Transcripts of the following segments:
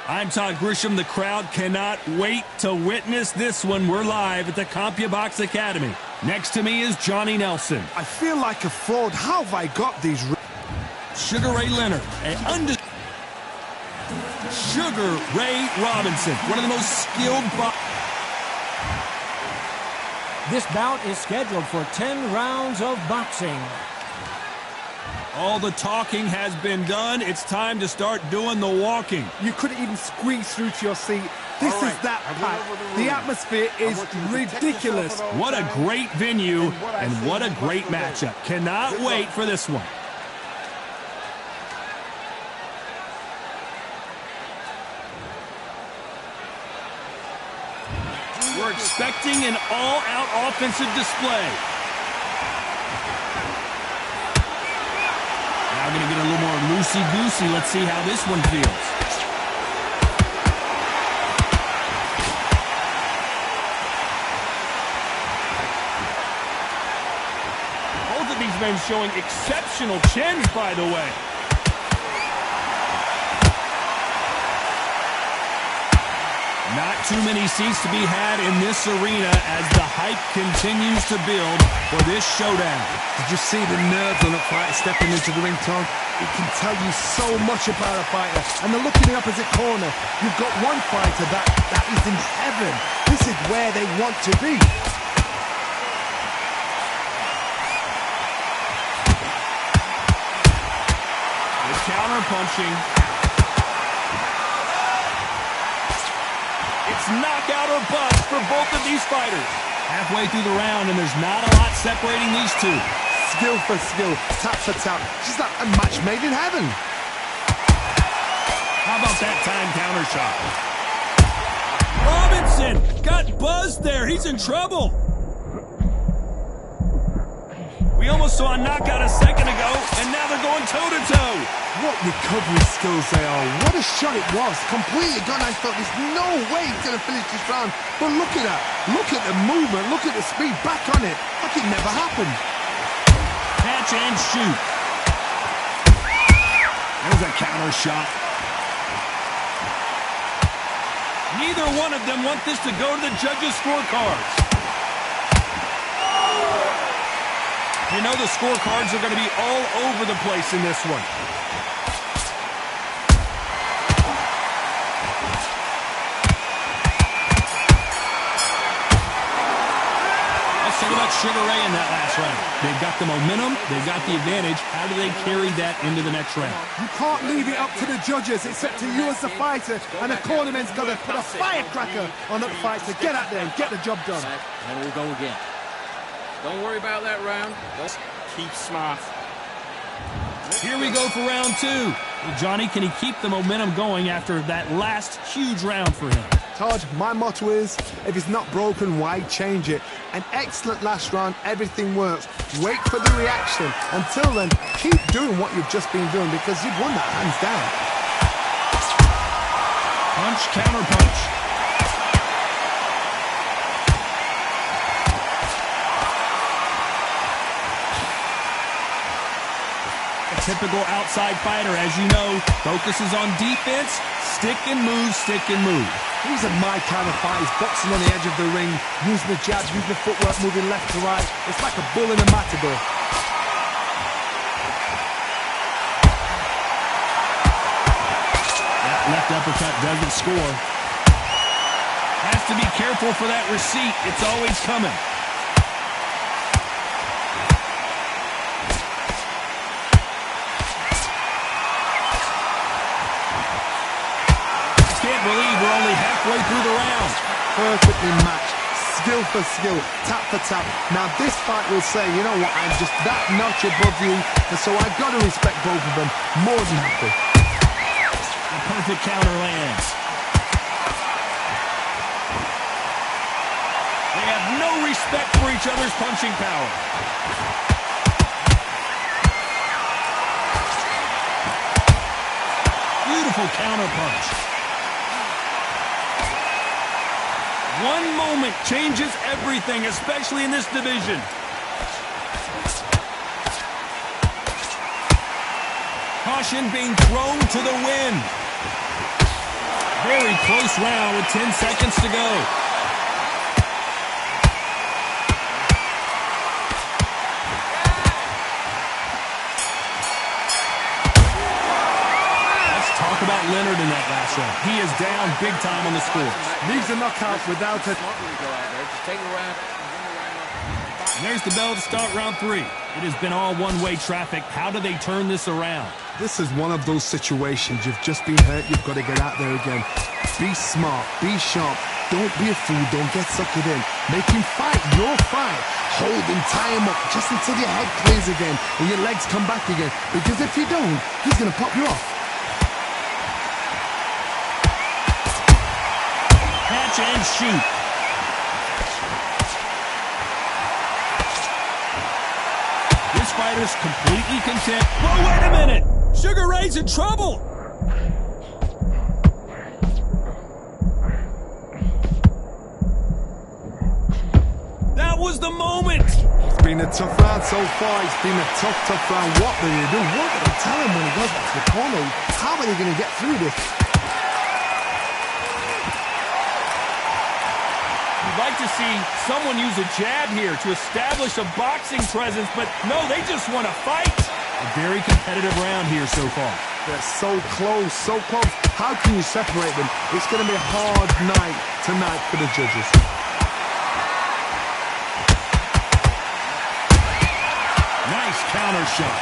I'm Todd Grisham. The crowd cannot wait to witness this one. We're live at the CompuBox Academy. Next to me is Johnny Nelson. I feel like a fraud. How have I got these? Sugar Ray Leonard. Sugar Ray Robinson. One of the most skilled. This bout is scheduled for 10 rounds of boxing. All the talking has been done. It's time to start doing the walking. You couldn't even squeeze through to your seat. This is that packed. The atmosphere is ridiculous. What a great venue and what a great matchup. Cannot wait for this one. We're expecting an all-out offensive display. Now going to get a little more loosey-goosey. Let's see how this one feels. Both of these men showing exceptional chins, by the way. Not too many seats to be had in this arena as the hype continues to build for this showdown. Did you see the nerves on the fighter stepping into the ring, Tom? It can tell you so much about a fighter. And then look in the opposite corner. You've got one fighter that is in heaven. This is where they want to be. The counter punching. It's knockout or bust for both of these fighters. Halfway through the round, and there's not a lot separating these two. Skill for skill, tap for tap. She's like a match made in heaven. How about that time counter shot? Robinson got buzzed there. He's in trouble. We almost saw a knockout a second ago, and now they're going toe-to-toe. What recovery skills they are. What a shot it was. Completely gone. I thought there's no way he's going to finish this round. But look at that. Look at the movement. Look at the speed. Back on it. Like it never happened. Catch and shoot. There's a counter shot. Neither one of them want this to go to the judges' scorecards. You know the scorecards are going to be all over the place in this one. Let's talk about Sugar Ray in that last round. They've got the momentum. They've got the advantage. How do they carry that into the next round? You can't leave it up to the judges. It's up to you as the fighter. And the cornerman's got to put a firecracker on that fighter. Get out there and get the job done. And we'll go again. Don't worry about that round. Just keep smart. Here we go for round two. Well, Johnny, can he keep the momentum going after that last huge round for him? Todd, my motto is, if it's not broken, why change it? An excellent last round, everything works. Wait for the reaction. Until then, keep doing what you've just been doing because you've won that hands down. Punch, counter punch. Typical outside fighter, as you know, focuses on defense, stick and move, stick and move. These are my kind of fighters, boxing on the edge of the ring, using the jab, using the footwork, moving left to right. It's like a bull in a matador. That left uppercut doesn't score. Has to be careful for that receipt. It's always coming. Believe we're only halfway through the round. Perfectly matched, skill for skill, tap for tap. Now this fight will say, you know what, I'm just that notch above you, and so I've got to respect both of them. More than happy. The perfect counter lands. They have no respect for each other's punching power. Beautiful counter punch. One moment changes everything, especially in this division. Caution being thrown to the wind. Very close round with 10 seconds to go. Let's talk about Leonard in that last round. He is down big time on the scores. Leaves a knockout without a... Take a round. And there's the bell to start round 3. It has been all one-way traffic. How do they turn this around? This is one of those situations. You've just been hurt. You've got to get out there again. Be smart. Be sharp. Don't be a fool. Don't get suckered in. Make him fight your fight. Hold him, tie him up just until your head clears again and your legs come back again. Because if you don't, he's going to pop you off. Catch and shoot. This fighter's completely content. Whoa, wait a minute! Sugar Ray's in trouble! That was the moment! It's been a tough round so far. It's been a tough round. What do they do? What do they tell him when he goes back to the corner? How are they going to get through this? You'd like to see someone use a jab here to establish a boxing presence, but no, they just want to fight. A very competitive round here so far. They're so close, so close. How can you separate them? It's going to be a hard night tonight for the judges. Nice counter shot.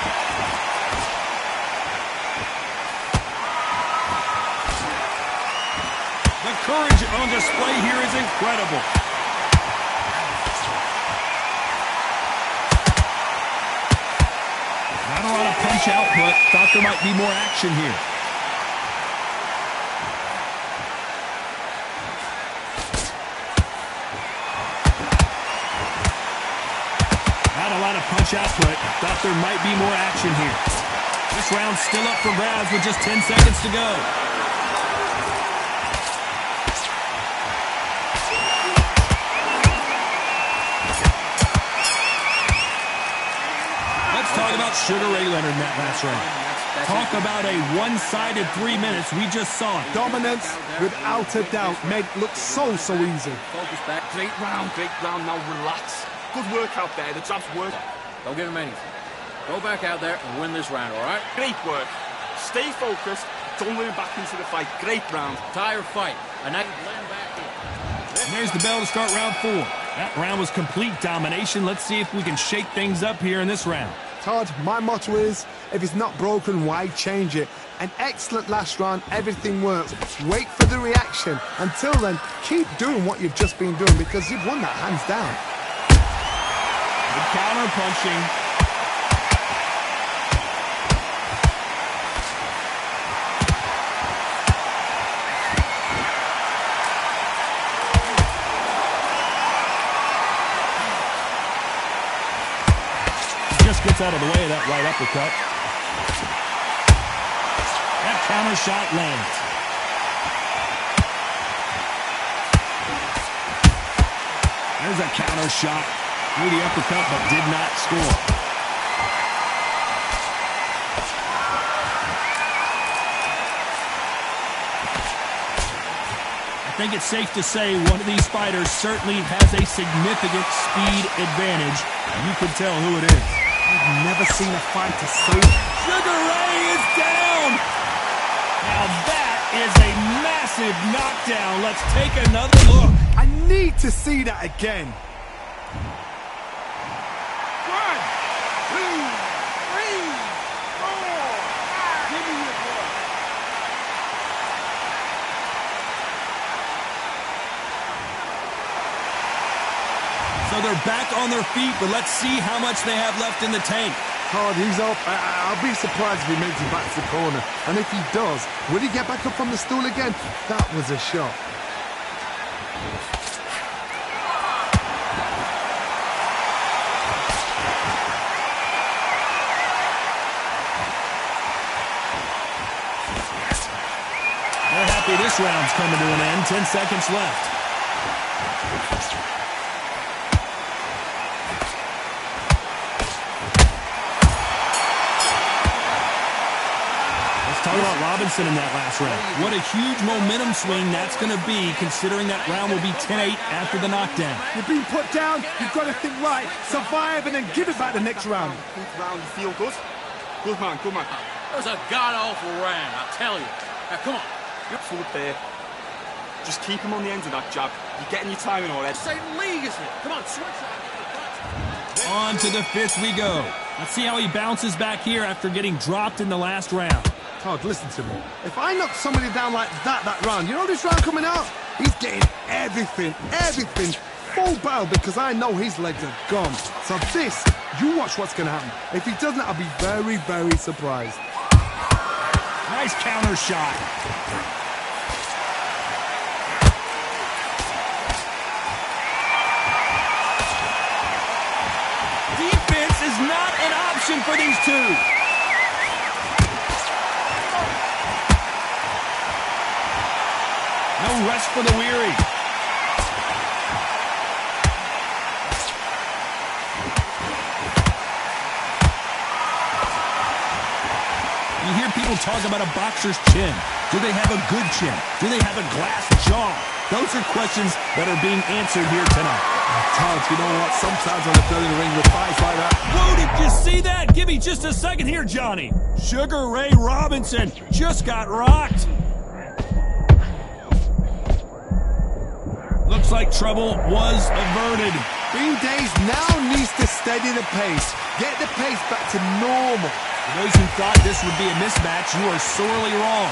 The courage on display here is incredible. Not a lot of punch output. Thought there might be more action here. Not a lot of punch output. Thought there might be more action here. This round's still up for grabs with just 10 seconds to go. Talk about Sugar Ray Leonard in that last round. Talk about a one-sided 3 minutes. We just saw it. Dominance, without a doubt, made it look so easy. Focus back. Great round. Now relax. Good work out there. The jab's work. Don't give him anything. Go back out there and win this round, all right? Great work. Stay focused. Don't let him back into the fight. Great round. Entire fight. And now blend back in. And there's the bell to start round 4. That round was complete domination. Let's see if we can shake things up here in this round. Todd, my motto is, if it's not broken, why change it? An excellent last round, everything works. Wait for the reaction. Until then, keep doing what you've just been doing because you've won that hands down. Good counter punching. Just gets out of the way of that right uppercut. That counter shot lands. There's a counter shot through the uppercut, but did not score. I think it's safe to say one of these fighters certainly has a significant speed advantage. You can tell who it is. I've never seen a fighter so... Sugar Ray is down! Now that is a massive knockdown. Let's take another look. I need to see that again. 1, 2, 3, 4. Give me your blood. So they're back on their feet, but let's see how much they have left in the tank. Todd, he's up. I'll be surprised if he makes it back to the corner. And if he does, will he get back up from the stool again? That was a shot. They're happy this round's coming to an end. 10 seconds left. talk about Robinson in that last round. What a huge momentum swing that's going to be, considering that round will be 10-8 after the knockdown. You've been put down, you've got to think right, survive and then give it back the next round. Round, you feel good? Good man, good man. It was a god-awful round, I'll tell you. Now, come on. You're full there. Just keep him on the end of that jab. You're getting your timing already. Same league, isn't it? Come on, switch that. On to the fifth we go. Let's see how he bounces back here after getting dropped in the last round. Todd, listen to me. If I knock somebody down like that round, you know this round coming out? He's getting everything, full battle, because I know his legs are gone. So this, you watch what's going to happen. If he doesn't, I'll be very, very surprised. Nice counter shot. Defense is not an option for these two. No rest for the weary. You hear people talk about a boxer's chin. Do they have a good chin? Do they have a glass jaw? Those are questions that are being answered here tonight. Todd, you know what? Sometimes on the field in the ring with fights like that. Whoa, did you see that? Give me just a second here, Johnny. Sugar Ray Robinson just got rocked. Looks like trouble was averted. Bean Days now needs to steady the pace. Get the pace back to normal. For those who thought this would be a mismatch, you are sorely wrong.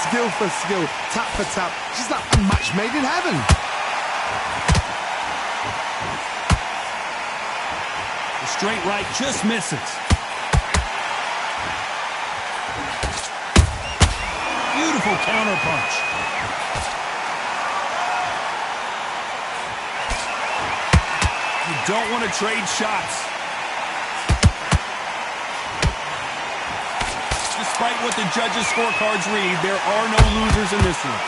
Skill for skill, tap for tap. She's like a match made in heaven. The straight right just misses. Beautiful counter punch. You don't want to trade shots. Despite what the judges' scorecards read, there are no losers in this one.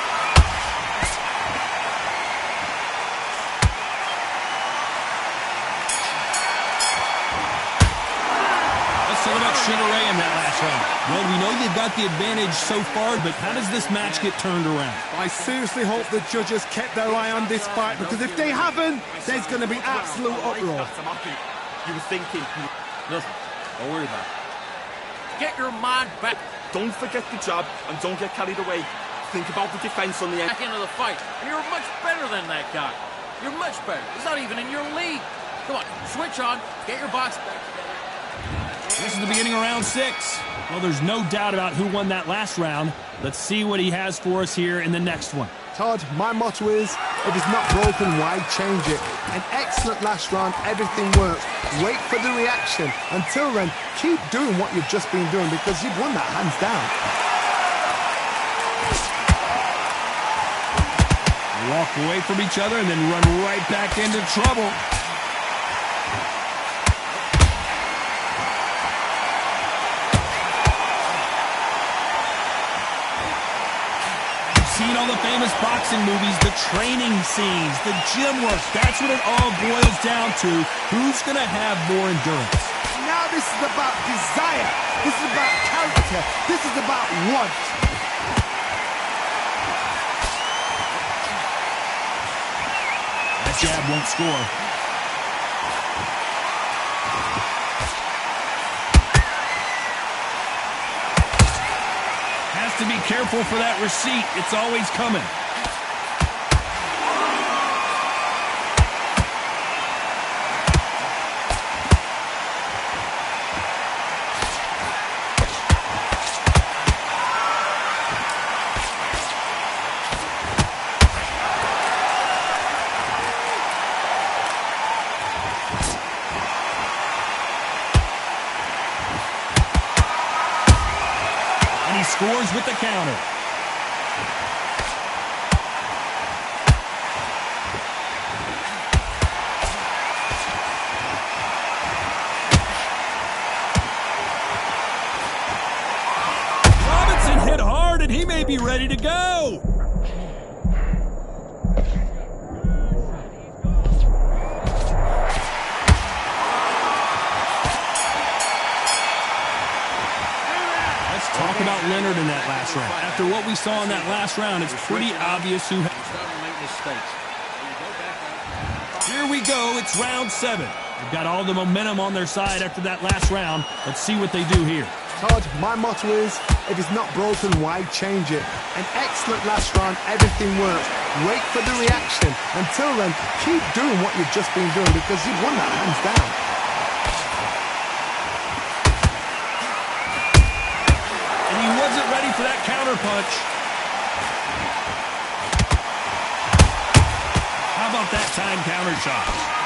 Let's talk about Sugar Ray in that last round. Well, we know they've got the advantage so far, but how does this match get turned around? I seriously hope the judges kept their eye on this fight, because if they haven't, there's going to be absolute uproar. You were thinking. Listen, don't worry about it. Get your mind back. Don't forget the jab and don't get carried away. Think about the defense on the end. Back into the fight. And you're much better than that guy. You're much better. He's not even in your league. Come on, switch on. Get your box back together. This is the beginning of round 6. Well, there's no doubt about who won that last round. Let's see what he has for us here in the next one. Todd, my motto is, if it's not broken, why change it? An excellent last round, everything works. Wait for the reaction. Until then, keep doing what you've just been doing, because you've won that hands down. Walk away from each other and then run right back into trouble. Seen all the famous boxing movies, the training scenes, the gym work. That's what it all boils down to. Who's going to have more endurance? Now this is about desire. This is about character. This is about want. That jab won't score. To be careful for that receipt. It's always coming. Scores with the counter. Robinson hit hard and he may be ready to go. Let's talk talk about Leonard in that last round. After what we saw in that last round, it's pretty obvious who... Here we go. It's round 7. They've got all the momentum on their side after that last round. Let's see what they do here. Todd, my motto is, if it's not broken, why change it? An excellent last round, everything works. Wait for the reaction. Until then, keep doing what you've just been doing because you've won that hands down. And he wasn't ready for that counter punch. How about that time counter shot?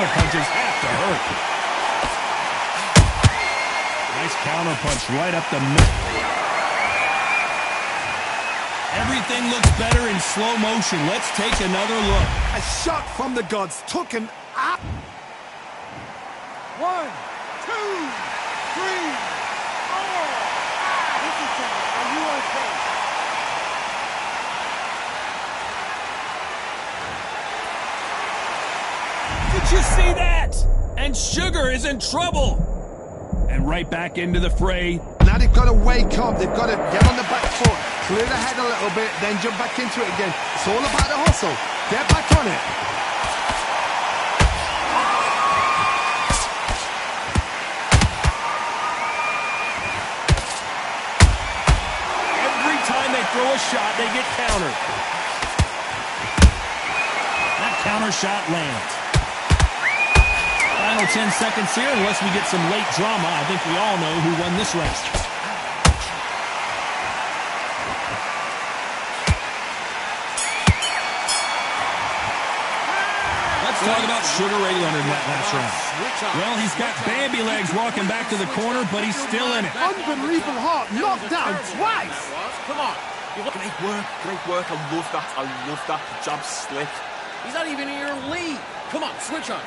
Punches have to hurt. Nice counter punch right up the middle. Everything looks better in slow motion. Let's take another look. A shot from the gods took him up. 1, 2, 3, 4. Are you okay? Did you see that? And Sugar is in trouble. And right back into the fray. Now they've got to wake up. They've got to get on the back foot, clear the head a little bit, then jump back into it again. It's all about the hustle. Get back on it. Every time they throw a shot, they get countered. That counter shot lands. Final 10 seconds here, unless we get some late drama. I think we all know who won this round. Let's talk about Sugar Ray Leonard in that last round. Well, he's got Bambi legs walking back to the corner, but he's still in it. Unbelievable heart, knocked down twice. Come on. Great work, great work. I love that. I love that. The jab slick. He's not even in your league. Come on, switch on.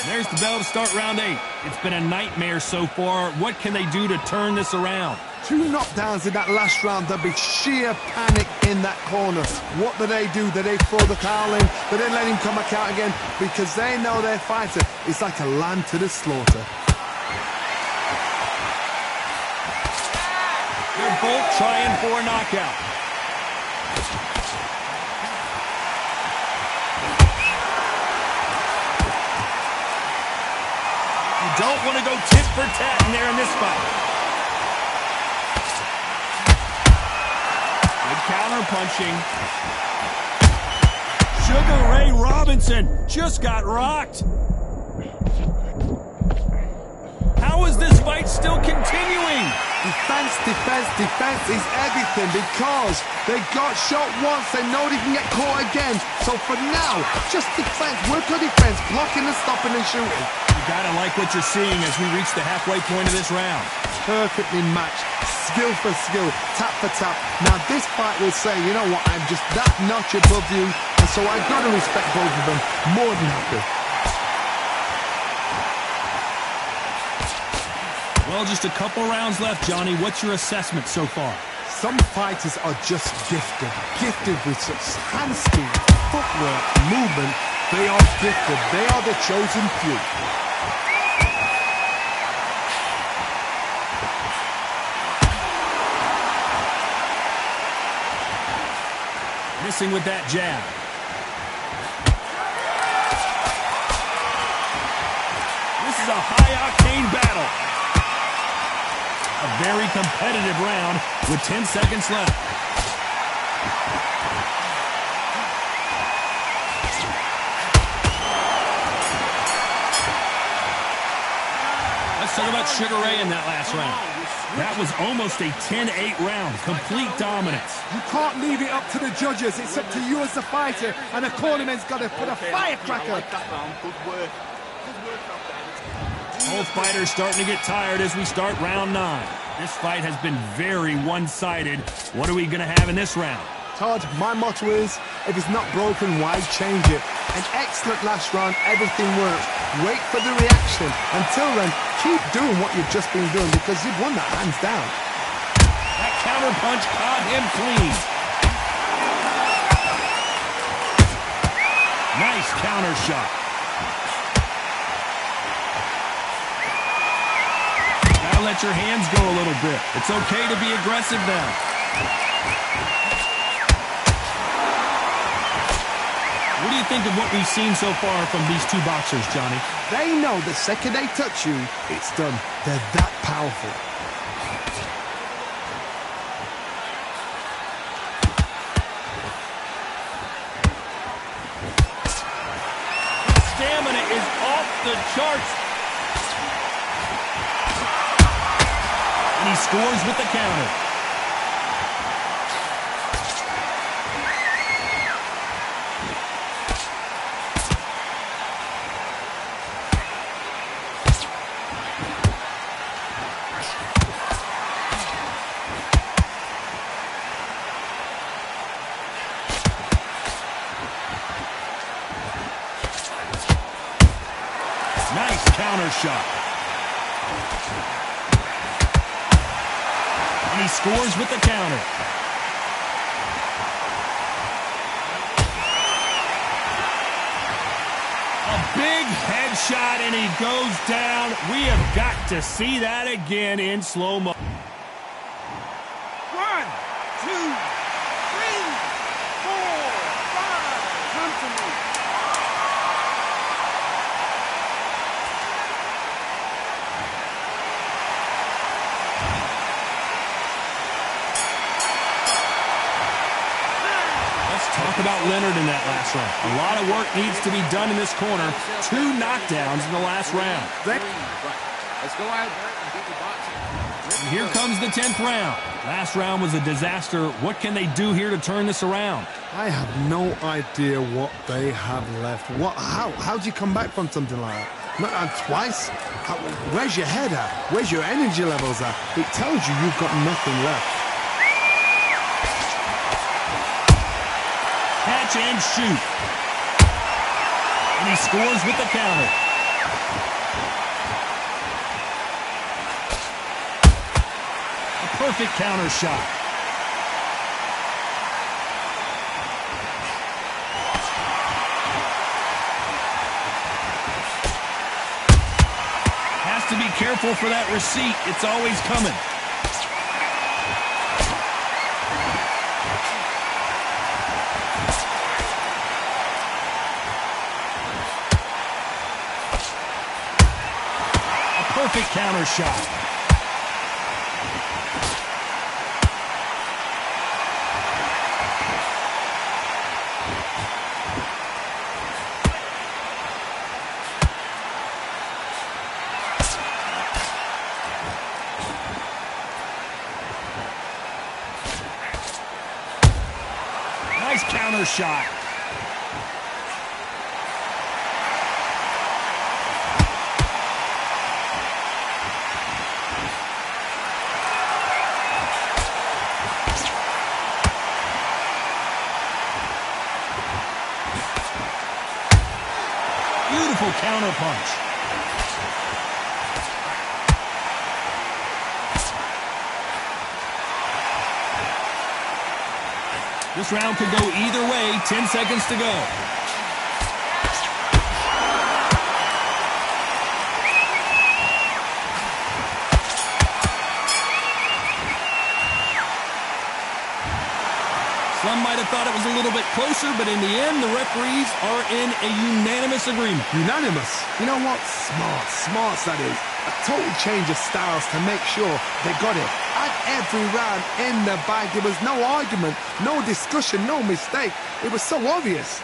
There's the bell to start round 8. It's been a nightmare so far. What can they do to turn this around? 2 knockdowns in that last round. There'll be sheer panic in that corner. What do? Do they throw the towel in? Do they let him come back out again? Because they know their fighter is like a lamb to the slaughter. They're both trying for a knockout. Don't want to go tit for tat in there in this fight. Good counter punching. Sugar Ray Robinson just got rocked. How is this fight still continuing? Defense, defense, defense is everything because they got shot once. They know they can get caught again. So for now, just defense, work on defense, blocking and stopping and shooting. You gotta like what you're seeing as we reach the halfway point of this round. Perfectly matched, skill for skill, tap for tap. Now this fight will say, you know what, I'm just that notch above you, and so I've got to respect both of them more than happy. Well, just a couple rounds left, Johnny. What's your assessment so far? Some fighters are just gifted with such hand speed, footwork, movement. They are gifted. They are the chosen few. Missing with that jab. This is a high-octane battle. A very competitive round with 10 seconds left. Let's talk about Sugar Ray in that last round. That was almost a 10-8 round, complete dominance. You can't leave it up to the judges. It's up to you as the fighter, and the cornerman's got to put a firecracker. I like that round. Good work. Good work out there. Both fighters starting to get tired as we start round 9. This fight has been very one-sided. What are we going to have in this round? Todd, my motto is, if it's not broken, why change it? An excellent last round, everything works. Wait for the reaction. Until then, keep doing what you've just been doing because you've won that hands down. That counter punch caught him clean. Nice counter shot. Now let your hands go a little bit. It's okay to be aggressive now. What do you think of what we've seen so far from these two boxers, Johnny? They know the second they touch you, it's done. They're that powerful. Stamina is off the charts. And he scores with the counter. Nice counter shot. And he scores with the counter. A big headshot and he goes down. We have got to see that again in slow-mo. 1, 2, 3, 4, 5. Come to me. Talk about Leonard in that last round. A lot of work needs to be done in this corner. 2 knockdowns in the last round. Let's go out there and get the boxing. And here comes the 10th round. Last round was a disaster. What can they do here to turn this around? I have no idea what they have left. How do you come back from something like that? Not twice? Where's your head at? Where's your energy levels at? It tells you you've got nothing left. Catch and shoot. And he scores with the counter. A perfect counter shot. Has to be careful for that receipt. It's always coming. Perfect counter shot. Nice counter shot. Beautiful counter punch. This round could go either way. 10 seconds to go. Some might have thought it was a little bit closer, but in the end, the referees are in a unanimous agreement. Unanimous? You know what? Smarts that is. A total change of styles to make sure they got it. At every round in the bag, there was no argument, no discussion, no mistake. It was so obvious.